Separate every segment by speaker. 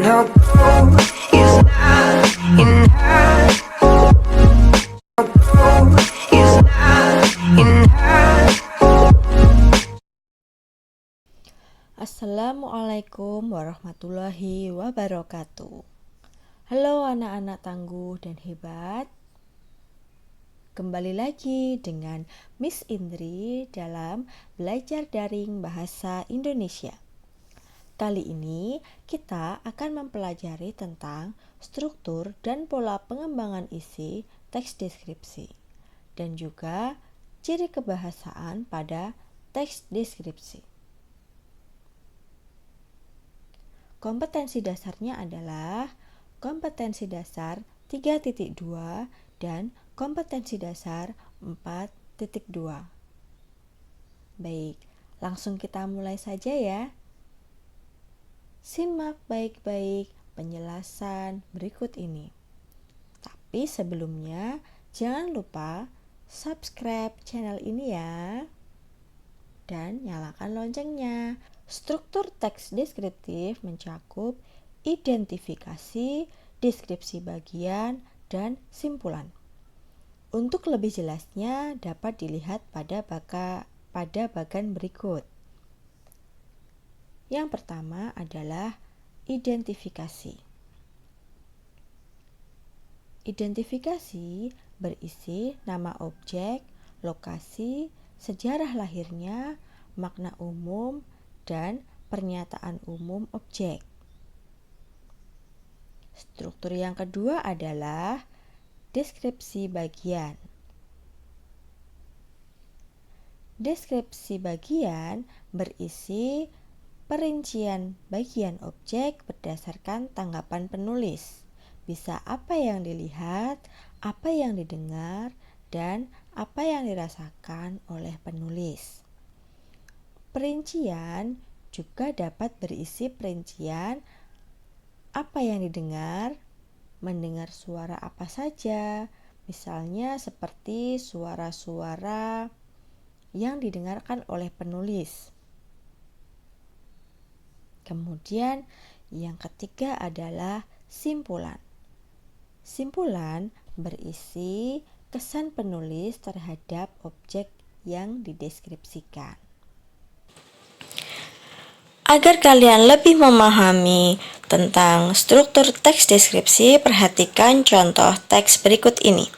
Speaker 1: No gold is not enough. No gold is not enough.
Speaker 2: Assalamualaikum warahmatullahi wabarakatuh. Halo anak-anak tangguh dan hebat. Kembali lagi dengan Miss Indri dalam belajar daring bahasa Indonesia. Kali ini kita akan mempelajari tentang struktur dan pola pengembangan isi teks deskripsi dan juga ciri kebahasaan pada teks deskripsi. Kompetensi dasarnya adalah kompetensi dasar 3.2 dan kompetensi dasar 4.2. Baik, langsung kita mulai saja ya. Simak baik-baik penjelasan berikut ini. Tapi sebelumnya, jangan lupa subscribe channel ini ya. Dan nyalakan loncengnya. Struktur teks deskriptif mencakup identifikasi, deskripsi bagian, dan simpulan. Untuk lebih jelasnya dapat dilihat pada bagan berikut. Yang pertama adalah identifikasi. Identifikasi berisi nama objek, lokasi, sejarah lahirnya, makna umum, dan pernyataan umum objek. Struktur yang kedua adalah deskripsi bagian. Deskripsi bagian berisi perincian bagian objek berdasarkan tanggapan penulis. Bisa apa yang dilihat, apa yang didengar, dan apa yang dirasakan oleh penulis. Perincian juga dapat berisi perincian apa yang didengar, mendengar suara apa saja, misalnya seperti suara-suara yang didengarkan oleh penulis. Kemudian yang ketiga adalah simpulan. Simpulan berisi kesan penulis terhadap objek yang dideskripsikan. Agar kalian lebih memahami tentang struktur teks deskripsi, perhatikan contoh teks berikut ini.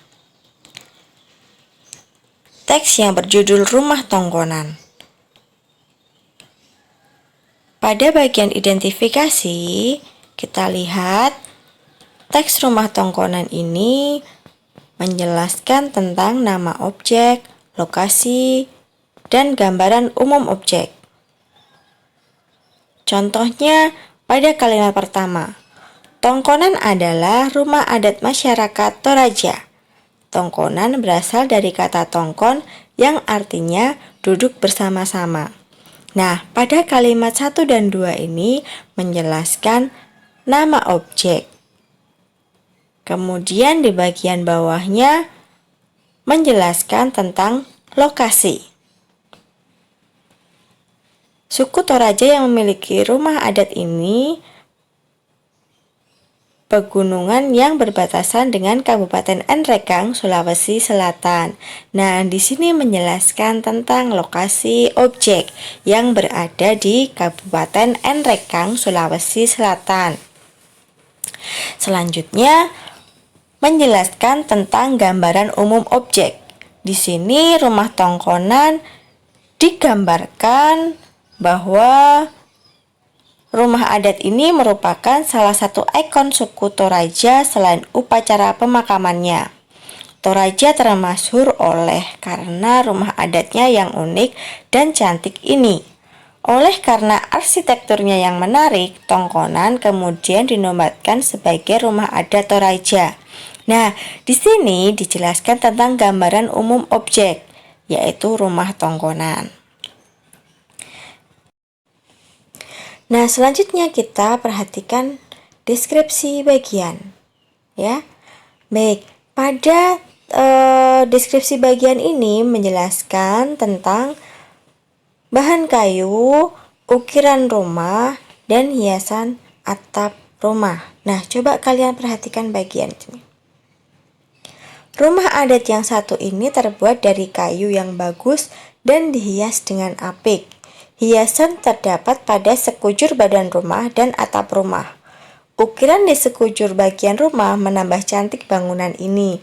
Speaker 2: Teks yang berjudul Rumah Tongkonan. Pada bagian identifikasi, kita lihat teks rumah tongkonan ini menjelaskan tentang nama objek, lokasi, dan gambaran umum objek. Contohnya pada kalimat pertama, Tongkonan adalah rumah adat masyarakat Toraja. Tongkonan berasal dari kata tongkon yang artinya duduk bersama-sama. Nah, pada kalimat 1 dan 2 ini menjelaskan nama objek. Kemudian di bagian bawahnya menjelaskan tentang lokasi. Suku Toraja yang memiliki rumah adat ini pegunungan yang berbatasan dengan Kabupaten Nrekang, Sulawesi Selatan. Nah, di sini menjelaskan tentang lokasi objek yang berada di Kabupaten Nrekang, Sulawesi Selatan. Selanjutnya, menjelaskan tentang gambaran umum objek. Di sini rumah tongkonan digambarkan bahwa rumah adat ini merupakan salah satu ikon suku Toraja selain upacara pemakamannya. Toraja termasyhur karena rumah adatnya yang unik dan cantik ini. Oleh karena arsitekturnya yang menarik, Tongkonan kemudian dinobatkan sebagai rumah adat Toraja. Nah, di sini dijelaskan tentang gambaran umum objek, yaitu rumah tongkonan. Nah, selanjutnya kita perhatikan deskripsi bagian. Ya. Baik, pada deskripsi bagian ini menjelaskan tentang bahan kayu, ukiran rumah, dan hiasan atap rumah. Nah, coba kalian perhatikan bagian ini. Rumah adat yang satu ini terbuat dari kayu yang bagus dan dihias dengan apik. Hiasan terdapat pada sekujur badan rumah dan atap rumah. Ukiran di sekujur bagian rumah menambah cantik bangunan ini.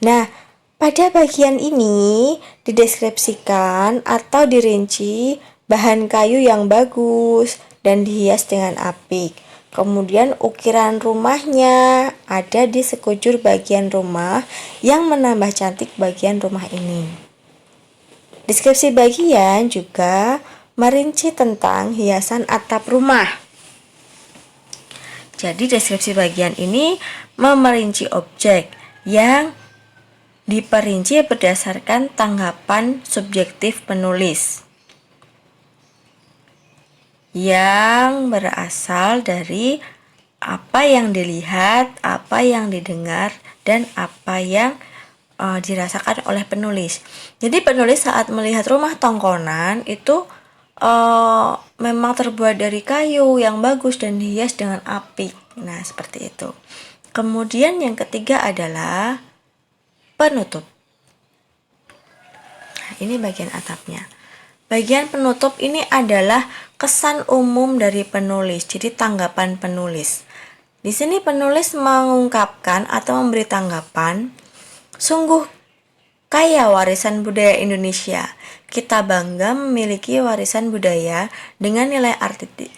Speaker 2: Nah, pada bagian ini dideskripsikan atau dirinci bahan kayu yang bagus dan dihias dengan apik. Kemudian ukiran rumahnya ada di sekujur bagian rumah yang menambah cantik bagian rumah ini. Deskripsi bagian juga merinci tentang hiasan atap rumah. Jadi deskripsi bagian ini memerinci objek yang diperinci berdasarkan tanggapan subjektif penulis yang berasal dari apa yang dilihat, apa yang didengar, dan apa yang dirasakan oleh penulis. Jadi penulis saat melihat rumah tongkonan itu memang terbuat dari kayu yang bagus dan dihias dengan apik. Nah, seperti itu. Kemudian yang ketiga adalah penutup. Nah, ini bagian atapnya. Bagian penutup ini adalah kesan umum dari penulis, jadi tanggapan penulis. Di sini penulis mengungkapkan atau memberi tanggapan, sungguh kaya warisan budaya Indonesia. Kita bangga memiliki warisan budaya dengan nilai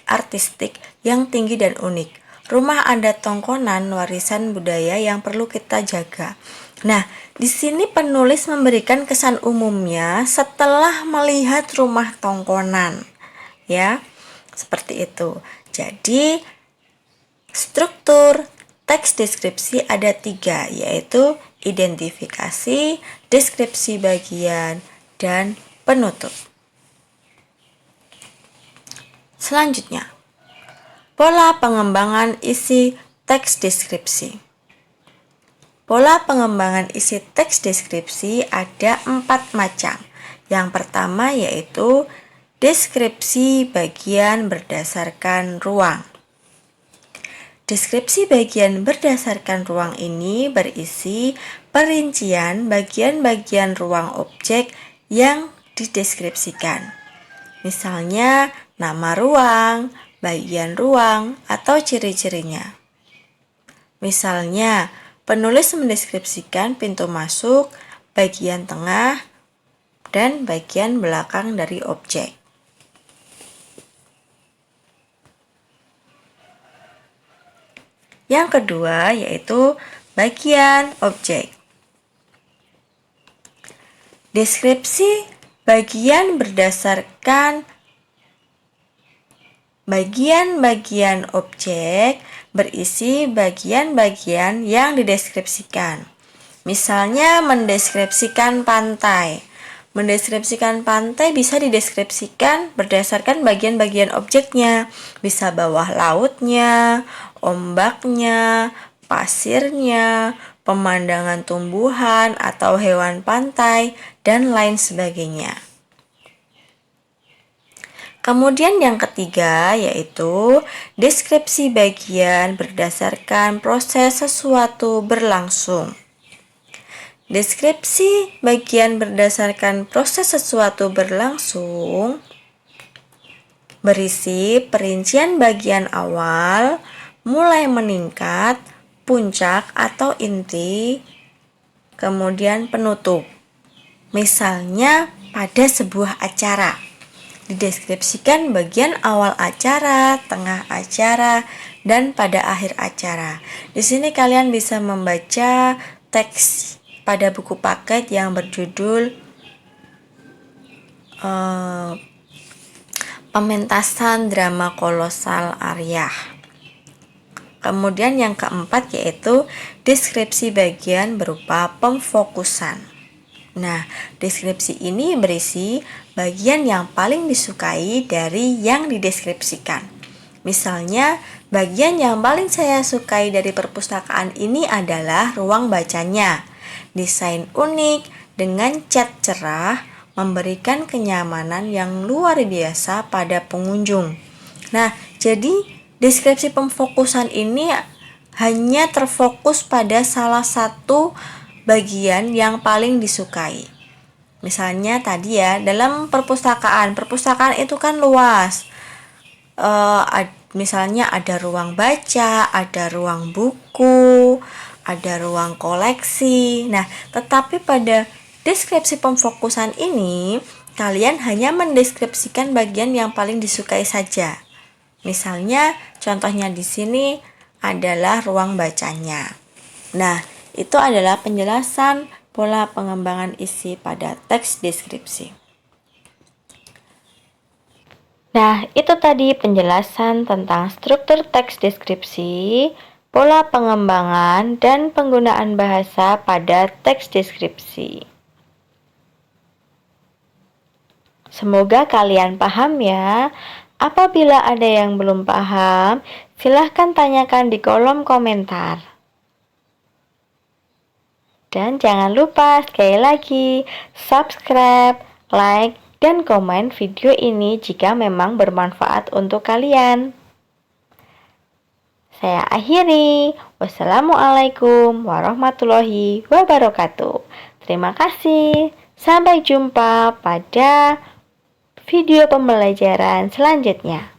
Speaker 2: artistik yang tinggi dan unik. Rumah adat tongkonan warisan budaya yang perlu kita jaga. Nah, di sini penulis memberikan kesan umumnya setelah melihat rumah tongkonan. Ya, seperti itu. Jadi, struktur teks deskripsi ada 3, yaitu identifikasi, deskripsi bagian, dan penutup. Selanjutnya, pola pengembangan isi teks deskripsi. Pola pengembangan isi teks deskripsi ada 4 macam. Yang pertama yaitu deskripsi bagian berdasarkan ruang. Deskripsi bagian berdasarkan ruang ini berisi perincian bagian-bagian ruang objek yang dideskripsikan. Misalnya nama ruang, bagian ruang, atau ciri-cirinya. Misalnya, penulis mendeskripsikan pintu masuk, bagian tengah, dan bagian belakang dari objek. Yang kedua yaitu bagian objek. Deskripsi bagian berdasarkan bagian-bagian objek berisi bagian-bagian yang dideskripsikan. Misalnya mendeskripsikan pantai. Mendeskripsikan pantai bisa dideskripsikan berdasarkan bagian-bagian objeknya. Bisa bawah lautnya, ombaknya, pasirnya, pemandangan tumbuhan atau hewan pantai, dan lain sebagainya. Kemudian yang ketiga yaitu deskripsi bagian berdasarkan proses sesuatu berlangsung. Deskripsi bagian berdasarkan proses sesuatu berlangsung berisi perincian bagian awal, mulai meningkat, puncak atau inti, kemudian penutup. Misalnya pada sebuah acara, dideskripsikan bagian awal acara, tengah acara, dan pada akhir acara. Di sini kalian bisa membaca teks pada buku paket yang berjudul Pementasan Drama Kolosal Aryah. Kemudian yang keempat yaitu deskripsi bagian berupa pemfokusan. Nah, deskripsi ini berisi bagian yang paling disukai dari yang dideskripsikan. Misalnya, bagian yang paling saya sukai dari perpustakaan ini adalah ruang bacanya. Desain unik dengan cat cerah memberikan kenyamanan yang luar biasa pada pengunjung. Nah, jadi deskripsi pemfokusan ini hanya terfokus pada salah satu bagian yang paling disukai. Misalnya tadi ya, dalam perpustakaan itu kan luas. Misalnya ada ruang baca, ada ruang buku, ada ruang koleksi. Nah, tetapi pada deskripsi pemfokusan ini, kalian hanya mendeskripsikan bagian yang paling disukai saja. Misalnya, contohnya di sini adalah ruang bacanya. Nah, itu adalah penjelasan pola pengembangan isi pada teks deskripsi. Nah, itu tadi penjelasan tentang struktur teks deskripsi, pola pengembangan, dan penggunaan bahasa pada teks deskripsi. Semoga kalian paham ya. Apabila ada yang belum paham, silahkan tanyakan di kolom komentar. Dan jangan lupa sekali lagi subscribe, like, dan komen video ini jika memang bermanfaat untuk kalian. Saya akhiri. Wassalamualaikum warahmatullahi wabarakatuh. Terima kasih. Sampai jumpa pada video pembelajaran selanjutnya.